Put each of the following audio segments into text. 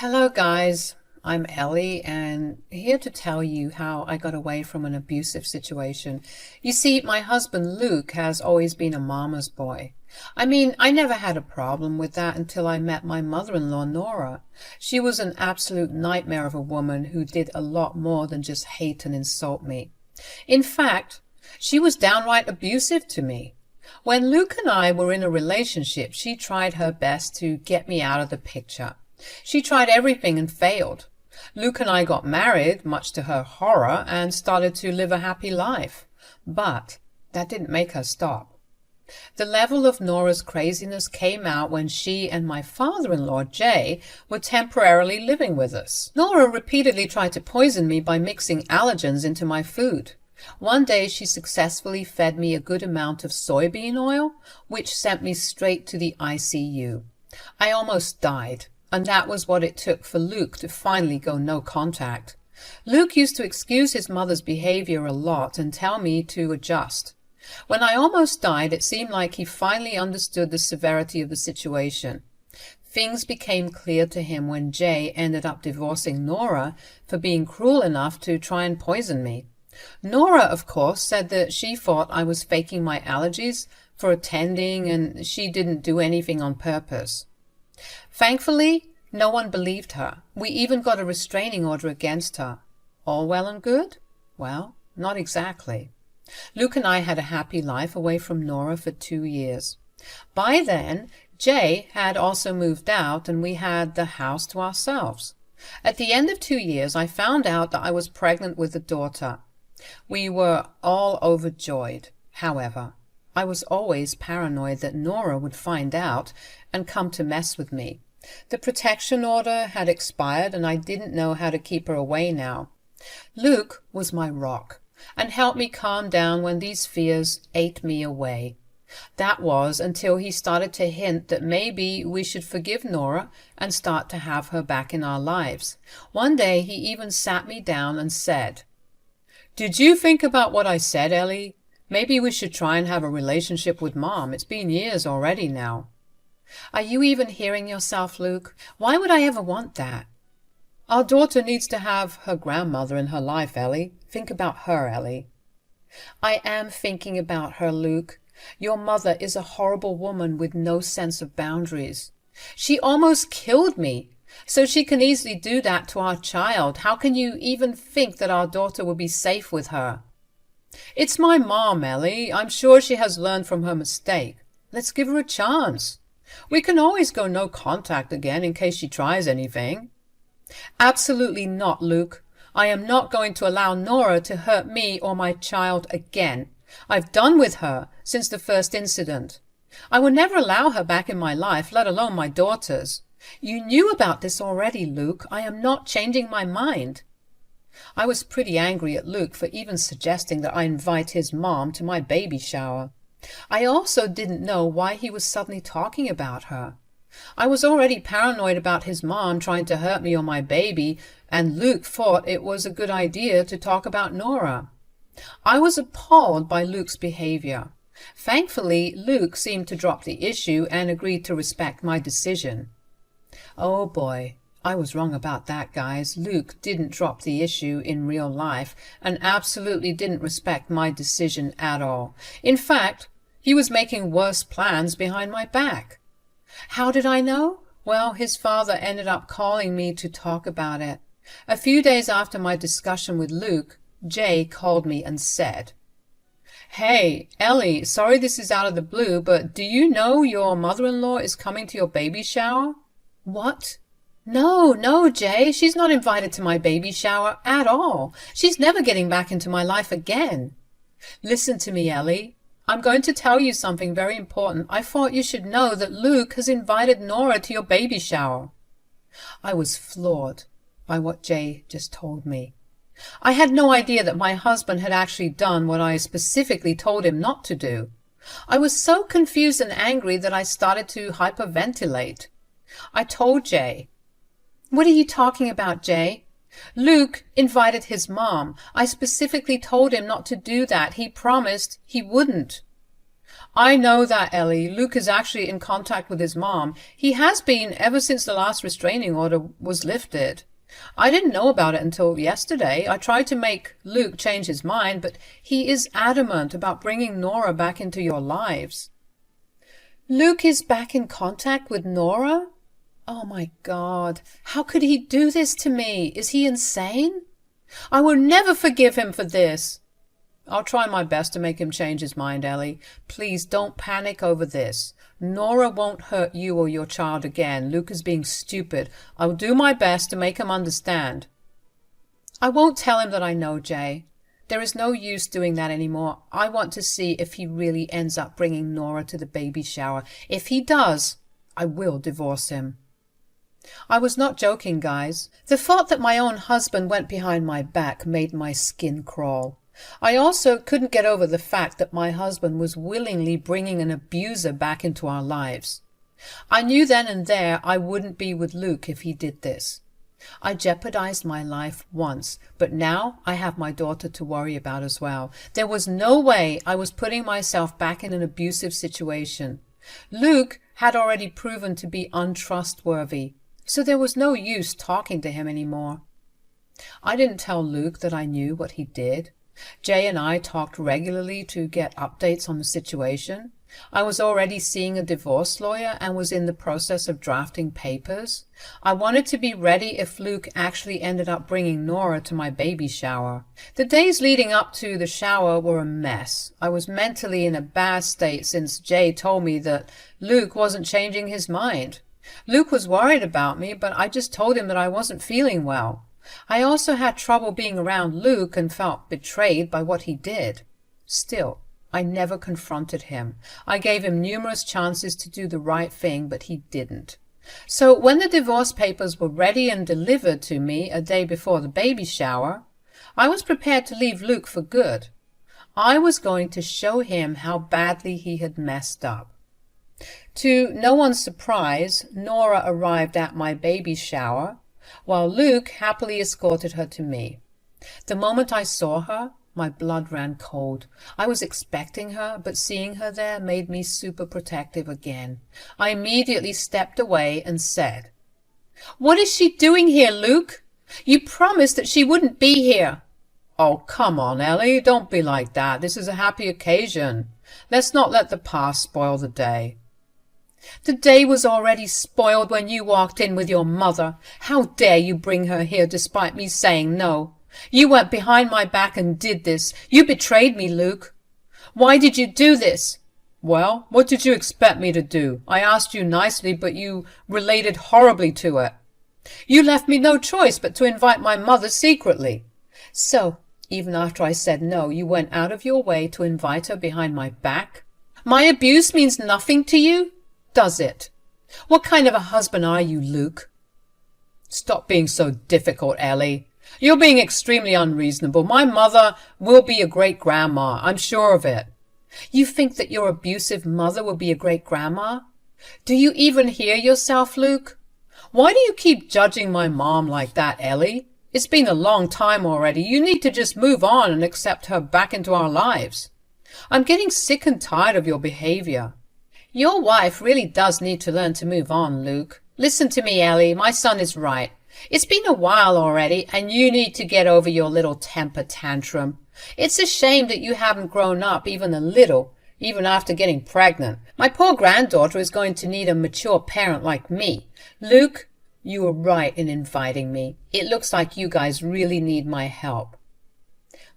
Hello guys, I'm Ellie and here to tell you how I got away from an abusive situation. You see, my husband Luke has always been a mama's boy. I never had a problem with that until I met my mother-in-law Nora. She was an absolute nightmare of a woman who did a lot more than just hate and insult me. In fact, she was downright abusive to me. When Luke and I were in a relationship, she tried her best to get me out of the picture. She tried everything and failed. Luke and I got married, much to her horror, and started to live a happy life. But that didn't make her stop. The level of Nora's craziness came out when she and my father-in-law, Jay, were temporarily living with us. Nora repeatedly tried to poison me by mixing allergens into my food. One day she successfully fed me a good amount of soybean oil, which sent me straight to the ICU. I almost died. And that was what it took for Luke to finally go no contact. Luke used to excuse his mother's behavior a lot and tell me to adjust. When I almost died, it seemed like he finally understood the severity of the situation. Things became clear to him when Jay ended up divorcing Nora for being cruel enough to try and poison me. Nora, of course, said that she thought I was faking my allergies for attending and she didn't do anything on purpose. Thankfully, no one believed her. We even got a restraining order against her. All well and good? Well, not exactly. Luke and I had a happy life away from Nora for 2 years. By then, Jay had also moved out and we had the house to ourselves. At the end of 2 years, I found out that I was pregnant with a daughter. We were all overjoyed. However, I was always paranoid that Nora would find out and come to mess with me. The protection order had expired and I didn't know how to keep her away now. Luke was my rock and helped me calm down when these fears ate me away. That was until he started to hint that maybe we should forgive Nora and start to have her back in our lives. One day he even sat me down and said, "Did you think about what I said, Ellie? Maybe we should try and have a relationship with Mom. It's been years already now." Are you even hearing yourself, Luke? Why would I ever want that? Our daughter needs to have her grandmother in her life, Ellie. Think about her, Ellie. I am thinking about her, Luke. Your mother is a horrible woman with no sense of boundaries. She almost killed me. So she can easily do that to our child. How can you even think that our daughter will be safe with her? It's my mom, Ellie. I'm sure she has learned from her mistake. Let's give her a chance. We can always go no contact again in case she tries anything. Absolutely not, Luke. I am not going to allow Nora to hurt me or my child again. I've done with her since the first incident. I will never allow her back in my life, let alone my daughter's. You knew about this already, Luke. I am not changing my mind. I was pretty angry at Luke for even suggesting that I invite his mom to my baby shower. I also didn't know why he was suddenly talking about her. I was already paranoid about his mom trying to hurt me or my baby, and Luke thought it was a good idea to talk about Nora. I was appalled by Luke's behavior. Thankfully, Luke seemed to drop the issue and agreed to respect my decision. Oh boy, I was wrong about that, guys. Luke didn't drop the issue in real life and absolutely didn't respect my decision at all. In fact, he was making worse plans behind my back. How did I know? Well, his father ended up calling me to talk about it. A few days after my discussion with Luke, Jay called me and said, "Hey, Ellie, sorry this is out of the blue, but do you know your mother-in-law is coming to your baby shower?" What? No, Jay, she's not invited to my baby shower at all. She's never getting back into my life again. Listen to me, Ellie. I'm going to tell you something very important. I thought you should know that Luke has invited Nora to your baby shower. I was floored by what Jay just told me. I had no idea that my husband had actually done what I specifically told him not to do. I was so confused and angry that I started to hyperventilate. I told Jay. "What are you talking about, Jay? Luke invited his mom. I specifically told him not to do that. He promised he wouldn't." I know that, Ellie. Luke is actually in contact with his mom. He has been ever since the last restraining order was lifted. I didn't know about it until yesterday. I tried to make Luke change his mind, but he is adamant about bringing Nora back into your lives. Luke is back in contact with Nora? Oh my God, how could he do this to me? Is he insane? I will never forgive him for this. I'll try my best to make him change his mind, Ellie. Please don't panic over this. Nora won't hurt you or your child again. Luke is being stupid. I will do my best to make him understand. I won't tell him that I know, Jay. There is no use doing that anymore. I want to see if he really ends up bringing Nora to the baby shower. If he does, I will divorce him. I was not joking, guys. The thought that my own husband went behind my back made my skin crawl. I also couldn't get over the fact that my husband was willingly bringing an abuser back into our lives. I knew then and there I wouldn't be with Luke if he did this. I jeopardized my life once, but now I have my daughter to worry about as well. There was no way I was putting myself back in an abusive situation. Luke had already proven to be untrustworthy, so there was no use talking to him anymore. I didn't tell Luke that I knew what he did. Jay and I talked regularly to get updates on the situation. I was already seeing a divorce lawyer and was in the process of drafting papers. I wanted to be ready if Luke actually ended up bringing Nora to my baby shower. The days leading up to the shower were a mess. I was mentally in a bad state since Jay told me that Luke wasn't changing his mind. Luke was worried about me, but I just told him that I wasn't feeling well. I also had trouble being around Luke and felt betrayed by what he did. Still, I never confronted him. I gave him numerous chances to do the right thing, but he didn't. So when the divorce papers were ready and delivered to me a day before the baby shower, I was prepared to leave Luke for good. I was going to show him how badly he had messed up. To no one's surprise, Nora arrived at my baby shower, while Luke happily escorted her to me. The moment I saw her, my blood ran cold. I was expecting her, but seeing her there made me super protective again. I immediately stepped away and said, "What is she doing here, Luke? You promised that she wouldn't be here." "Oh, come on, Ellie, don't be like that. This is a happy occasion. Let's not let the past spoil the day." "The day was already spoiled when you walked in with your mother. How dare you bring her here despite me saying no? You went behind my back and did this. You betrayed me, Luke. Why did you do this?" "Well, what did you expect me to do? I asked you nicely, but you related horribly to it." "You left me no choice but to invite my mother secretly." "So, even after I said no, you went out of your way to invite her behind my back? My abuse means nothing to you? Does it? What kind of a husband are you, Luke?" "Stop being so difficult, Ellie. You're being extremely unreasonable. My mother will be a great-grandma. I'm sure of it." "You think that your abusive mother will be a great-grandma? Do you even hear yourself, Luke? Why do you keep judging my mom like that, Ellie? It's been a long time already. You need to just move on and accept her back into our lives. I'm getting sick and tired of your behavior." "Your wife really does need to learn to move on, Luke. Listen to me, Ellie. My son is right. It's been a while already, and you need to get over your little temper tantrum. It's a shame that you haven't grown up even a little, even after getting pregnant. My poor granddaughter is going to need a mature parent like me. Luke, you were right in inviting me. It looks like you guys really need my help."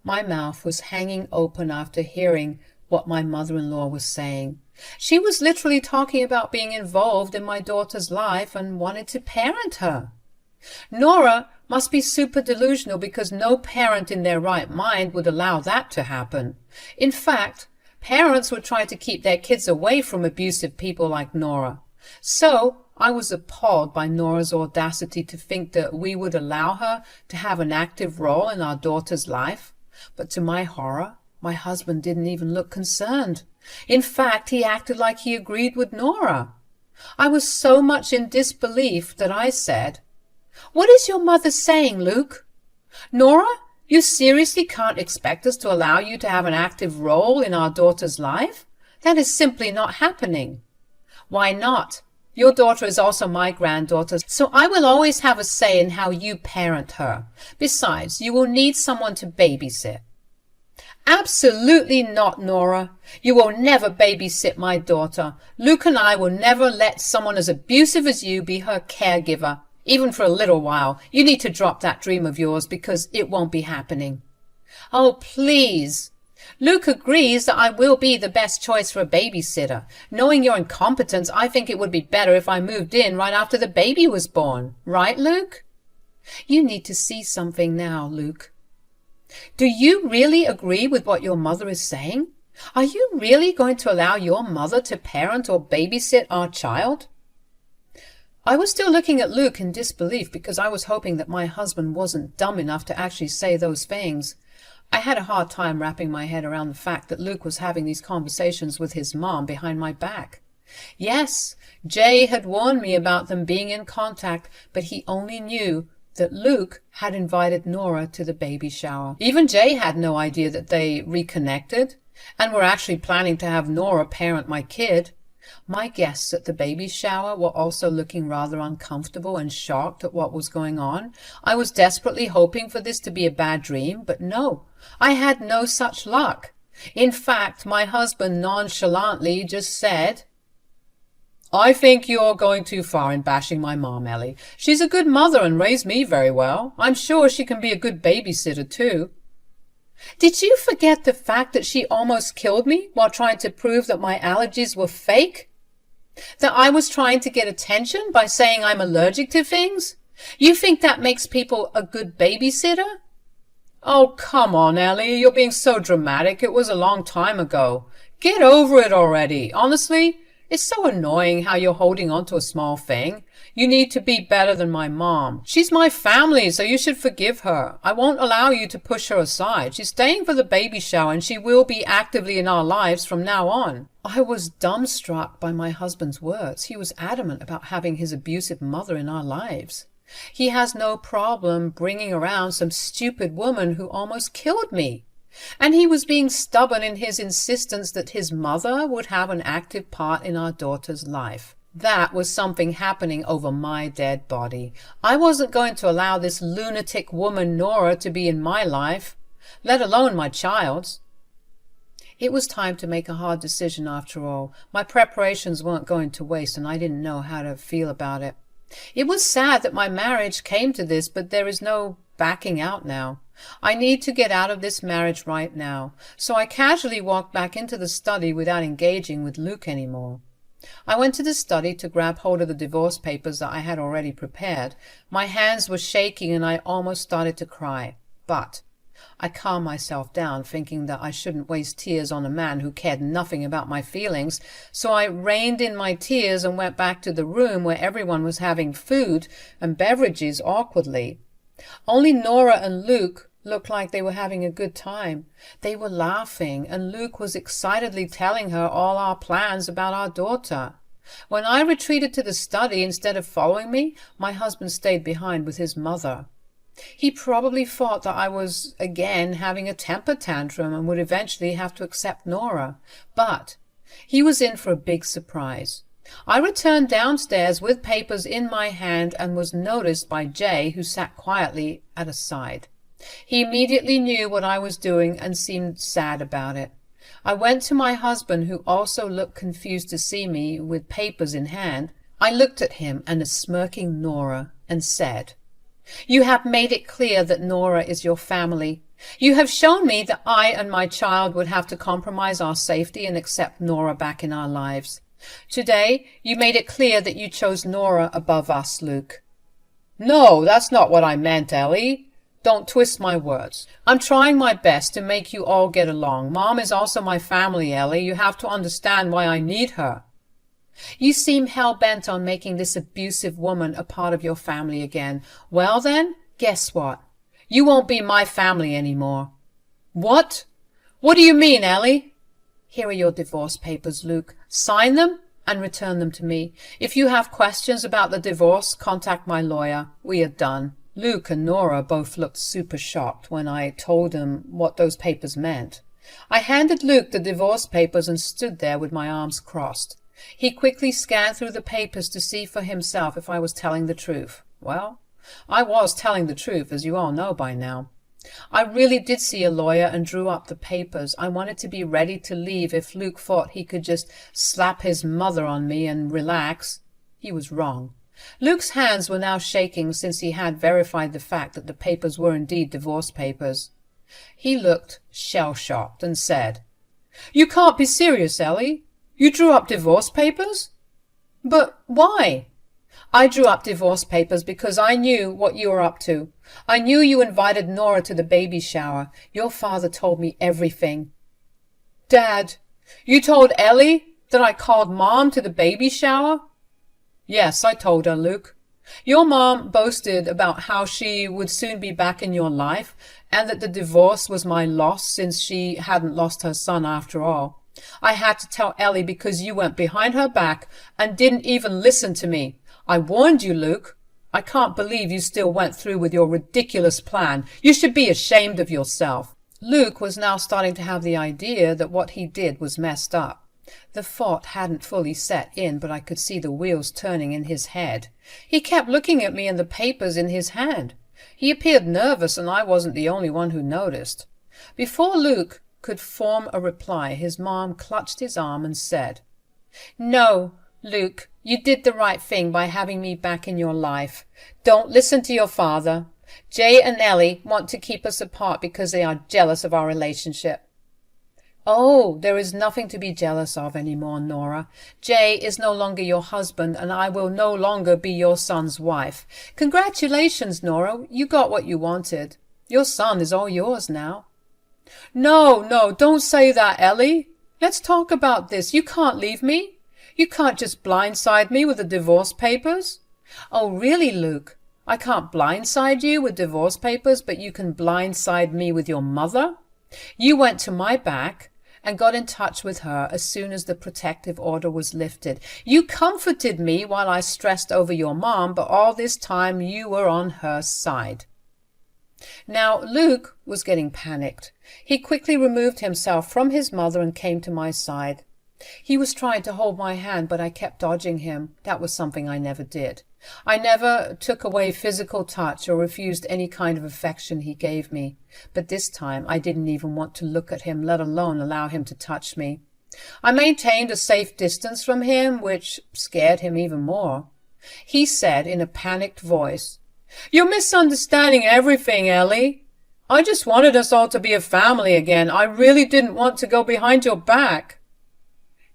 My mouth was hanging open after hearing what my mother-in-law was saying. She was literally talking about being involved in my daughter's life and wanted to parent her. Nora must be super delusional because no parent in their right mind would allow that to happen. In fact, parents would try to keep their kids away from abusive people like Nora. So I was appalled by Nora's audacity to think that we would allow her to have an active role in our daughter's life. But to my horror, my husband didn't even look concerned. In fact, he acted like he agreed with Nora. I was so much in disbelief that I said, "What is your mother saying, Luke? Nora, you seriously can't expect us to allow you to have an active role in our daughter's life? That is simply not happening. Why not? Your daughter is also my granddaughter, so I will always have a say in how you parent her. Besides, you will need someone to babysit. Absolutely not, Nora. You will never babysit my daughter. Luke and I will never let someone as abusive as you be her caregiver, even for a little while. You need to drop that dream of yours because it won't be happening. Oh, please. Luke agrees that I will be the best choice for a babysitter. Knowing your incompetence, I think it would be better if I moved in right after the baby was born. Right, Luke? You need to see something now, Luke. Do you really agree with what your mother is saying? Are you really going to allow your mother to parent or babysit our child? I was still looking at Luke in disbelief because I was hoping that my husband wasn't dumb enough to actually say those things. I had a hard time wrapping my head around the fact that Luke was having these conversations with his mom behind my back. Yes, Jay had warned me about them being in contact, but he only knew that Luke had invited Nora to the baby shower. Even Jay had no idea that they reconnected and were actually planning to have Nora parent my kid. My guests at the baby shower were also looking rather uncomfortable and shocked at what was going on. I was desperately hoping for this to be a bad dream, but no, I had no such luck. In fact, my husband nonchalantly just said, I think you're going too far in bashing my mom, Ellie. She's a good mother and raised me very well. I'm sure she can be a good babysitter too. Did you forget the fact that she almost killed me while trying to prove that my allergies were fake? That I was trying to get attention by saying I'm allergic to things? You think that makes people a good babysitter? Oh, come on, Ellie. You're being so dramatic. It was a long time ago. Get over it already. Honestly, it's so annoying how you're holding on to a small thing. You need to be better than my mom. She's my family, so you should forgive her. I won't allow you to push her aside. She's staying for the baby shower, and she will be actively in our lives from now on. I was dumbstruck by my husband's words. He was adamant about having his abusive mother in our lives. He has no problem bringing around some stupid woman who almost killed me. And he was being stubborn in his insistence that his mother would have an active part in our daughter's life. That was something happening over my dead body. I wasn't going to allow this lunatic woman Nora to be in my life, let alone my child's. It was time to make a hard decision after all. My preparations weren't going to waste, and I didn't know how to feel about it. It was sad that my marriage came to this, but there is no backing out now. I need to get out of this marriage right now. So I casually walked back into the study without engaging with Luke anymore. I went to the study to grab hold of the divorce papers that I had already prepared. My hands were shaking and I almost started to cry. But I calmed myself down, thinking that I shouldn't waste tears on a man who cared nothing about my feelings, so I reined in my tears and went back to the room where everyone was having food and beverages awkwardly. Only Nora and Luke looked like they were having a good time. They were laughing, and Luke was excitedly telling her all our plans about our daughter. When I retreated to the study instead of following me, my husband stayed behind with his mother. He probably thought that I was again having a temper tantrum and would eventually have to accept Nora. But he was in for a big surprise. I returned downstairs with papers in my hand and was noticed by Jay, who sat quietly at a side. He immediately knew what I was doing and seemed sad about it. I went to my husband, who also looked confused to see me with papers in hand. I looked at him and a smirking Nora and said, "You have made it clear that Nora is your family. You have shown me that I and my child would have to compromise our safety and accept Nora back in our lives. Today, you made it clear that you chose Nora above us, Luke." "No, that's not what I meant, Ellie. Don't twist my words. I'm trying my best to make you all get along. Mom is also my family, Ellie. You have to understand why I need her." "You seem hell-bent on making this abusive woman a part of your family again. Well then, guess what? You won't be my family anymore." "What? What do you mean, Ellie?" "Here are your divorce papers, Luke. Sign them and return them to me. If you have questions about the divorce, contact my lawyer. We are done." Luke and Nora both looked super shocked when I told them what those papers meant. I handed Luke the divorce papers and stood there with my arms crossed. He quickly scanned through the papers to see for himself if I was telling the truth. Well, I was telling the truth, as you all know by now. I really did see a lawyer and drew up the papers. I wanted to be ready to leave if Luke thought he could just slap his mother on me and relax. He was wrong. Luke's hands were now shaking since he had verified the fact that the papers were indeed divorce papers. He looked shell-shocked and said, "You can't be serious, Ellie. You drew up divorce papers?" "But why?" "I drew up divorce papers because I knew what you were up to. I knew you invited Nora to the baby shower. Your father told me everything." "Dad, you told Ellie that I called Mom to the baby shower?" "Yes, I told her, Luke. Your mom boasted about how she would soon be back in your life and that the divorce was my loss since she hadn't lost her son after all. I had to tell Ellie because you went behind her back and didn't even listen to me. I warned you, Luke. I can't believe you still went through with your ridiculous plan. You should be ashamed of yourself." Luke was now starting to have the idea that what he did was messed up. The thought hadn't fully set in, but I could see the wheels turning in his head. He kept looking at me and the papers in his hand. He appeared nervous, and I wasn't the only one who noticed. Before Luke could form a reply, his mom clutched his arm and said, "No, Luke, you did the right thing by having me back in your life. Don't listen to your father. Jay and Ellie want to keep us apart because they are jealous of our relationship." "Oh, there is nothing to be jealous of anymore, Nora. Jay is no longer your husband, and I will no longer be your son's wife. Congratulations, Nora. You got what you wanted. Your son is all yours now." No, don't say that, Ellie. Let's talk about this. You can't leave me. You can't just blindside me with the divorce papers." "Oh, really, Luke? I can't blindside you with divorce papers, but you can blindside me with your mother? You went to my back and got in touch with her as soon as the protective order was lifted. You comforted me while I stressed over your mom, but all this time you were on her side." Now Luke was getting panicked. He quickly removed himself from his mother and came to my side. He was trying to hold my hand, but I kept dodging him. That was something I never did. I never took away physical touch or refused any kind of affection he gave me. But this time I didn't even want to look at him, let alone allow him to touch me. I maintained a safe distance from him, which scared him even more. He said in a panicked voice, "You're misunderstanding everything, Ellie. I just wanted us all to be a family again. I really didn't want to go behind your back."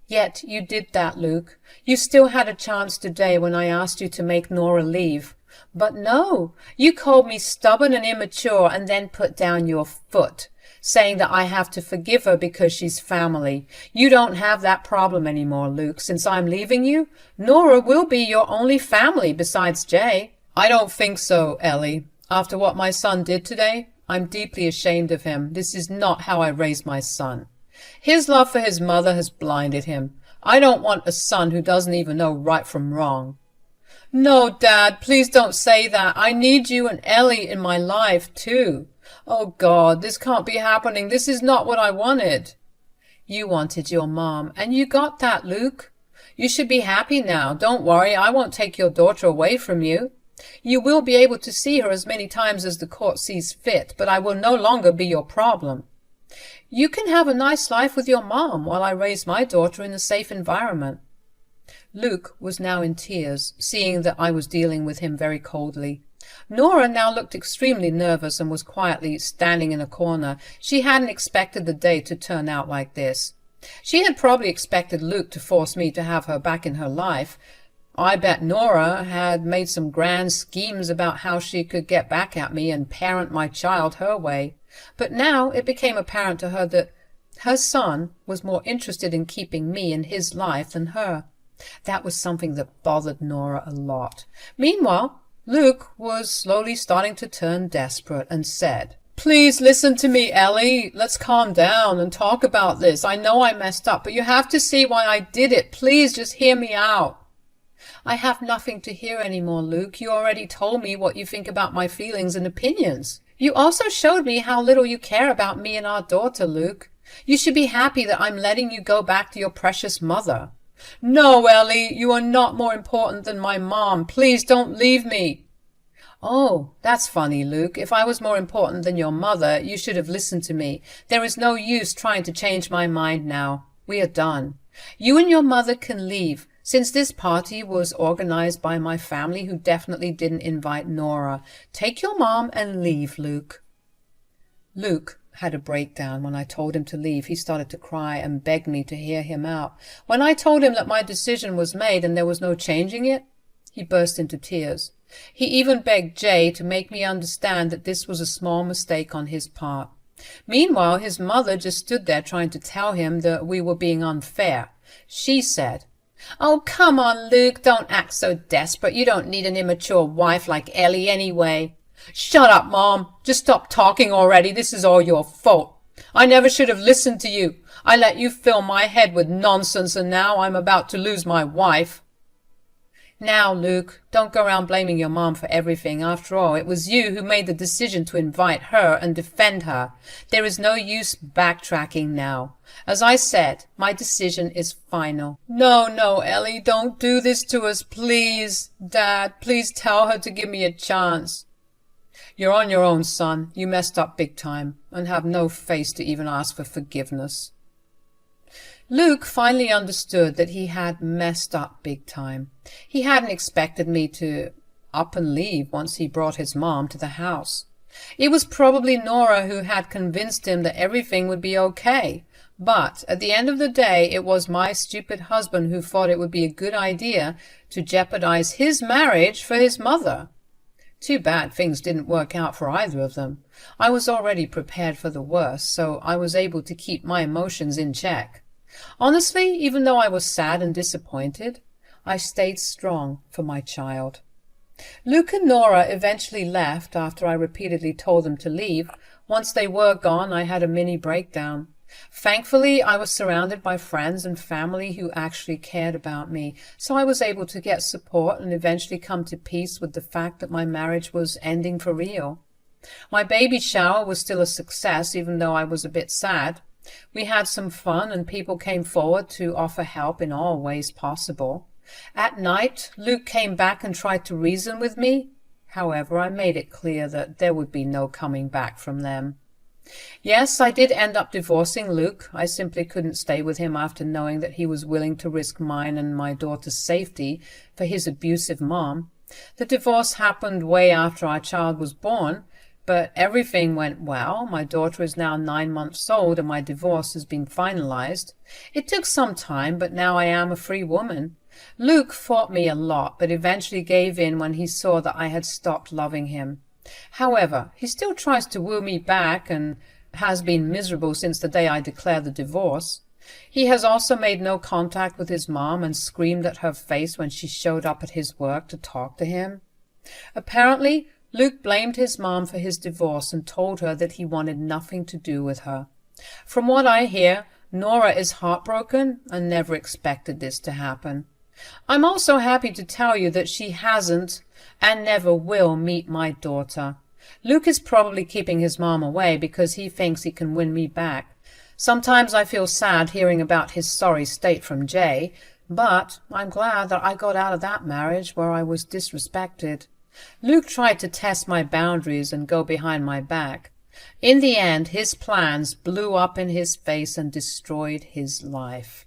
"Yet you did that, Luke. You still had a chance today when I asked you to make Nora leave. But no, you called me stubborn and immature and then put down your foot, saying that I have to forgive her because she's family. You don't have that problem anymore, Luke. Since I'm leaving you, Nora will be your only family besides Jay." "I don't think so, Ellie. After what my son did today, I'm deeply ashamed of him. This is not how I raised my son. His love for his mother has blinded him. I don't want a son who doesn't even know right from wrong." "No, Dad, please don't say that. I need you and Ellie in my life, too. Oh, God, this can't be happening. This is not what I wanted." "You wanted your mom, and you got that, Luke. You should be happy now. Don't worry, I won't take your daughter away from you. You will be able to see her as many times as the court sees fit, but I will no longer be your problem. You can have a nice life with your mom while I raise my daughter in a safe environment." Luke was now in tears, seeing that I was dealing with him very coldly. Nora now looked extremely nervous and was quietly standing in a corner. She hadn't expected the day to turn out like this. She had probably expected Luke to force me to have her back in her life. I bet Nora had made some grand schemes about how she could get back at me and parent my child her way. But now it became apparent to her that her son was more interested in keeping me in his life than her. That was something that bothered Nora a lot. Meanwhile, Luke was slowly starting to turn desperate and said, "Please listen to me, Ellie. Let's calm down and talk about this. I know I messed up, but you have to see why I did it. Please just hear me out." "I have nothing to hear anymore, Luke. You already told me what you think about my feelings and opinions. You also showed me how little you care about me and our daughter, Luke. You should be happy that I'm letting you go back to your precious mother. No, Ellie, you are not more important than my mom. Please don't leave me. Oh, that's funny, Luke. If I was more important than your mother, you should have listened to me. There is no use trying to change my mind now. We are done. You and your mother can leave. Since this party was organized by my family, who definitely didn't invite Nora, take your mom and leave, Luke. Luke had a breakdown. When I told him to leave, he started to cry and begged me to hear him out. When I told him that my decision was made and there was no changing it, he burst into tears. He even begged Jay to make me understand that this was a small mistake on his part. Meanwhile, his mother just stood there trying to tell him that we were being unfair. She said, "Oh, come on, Luke, don't act so desperate. You don't need an immature wife like Ellie anyway." "Shut up, Mom. Just stop talking already. This is all your fault. I never should have listened to you. I let you fill my head with nonsense, and now I'm about to lose my wife." Now, Luke, don't go around blaming your mom for everything. After all, it was you who made the decision to invite her and defend her. There is no use backtracking now. As I said, my decision is final. No, Ellie, don't do this to us, please. Dad, please tell her to give me a chance. You're on your own, son. You messed up big time and have no face to even ask for forgiveness. Luke finally understood that he had messed up big time. He hadn't expected me to up and leave once he brought his mom to the house. It was probably Nora who had convinced him that everything would be okay. But at the end of the day, it was my stupid husband who thought it would be a good idea to jeopardize his marriage for his mother. Too bad things didn't work out for either of them. I was already prepared for the worst, so I was able to keep my emotions in check. Honestly, even though I was sad and disappointed, I stayed strong for my child. Luke and Nora eventually left after I repeatedly told them to leave. Once they were gone, I had a mini breakdown. Thankfully, I was surrounded by friends and family who actually cared about me, so I was able to get support and eventually come to peace with the fact that my marriage was ending for real. My baby shower was still a success, even though I was a bit sad. We had some fun and people came forward to offer help in all ways possible. At night, Luke came back and tried to reason with me. However, I made it clear that there would be no coming back from them. Yes, I did end up divorcing Luke. I simply couldn't stay with him after knowing that he was willing to risk mine and my daughter's safety for his abusive mom. The divorce happened way after our child was born, but everything went well. My daughter is now 9 months old and my divorce has been finalized. It took some time, but now I am a free woman. Luke fought me a lot, but eventually gave in when he saw that I had stopped loving him. However, he still tries to woo me back and has been miserable since the day I declared the divorce. He has also made no contact with his mom and screamed at her face when she showed up at his work to talk to him. Apparently, Luke blamed his mom for his divorce and told her that he wanted nothing to do with her. From what I hear, Nora is heartbroken and never expected this to happen. I'm also happy to tell you that she hasn't and never will meet my daughter. Luke is probably keeping his mom away because he thinks he can win me back. Sometimes I feel sad hearing about his sorry state from Jay, but I'm glad that I got out of that marriage where I was disrespected. Luke tried to test my boundaries and go behind my back. In the end, his plans blew up in his face and destroyed his life.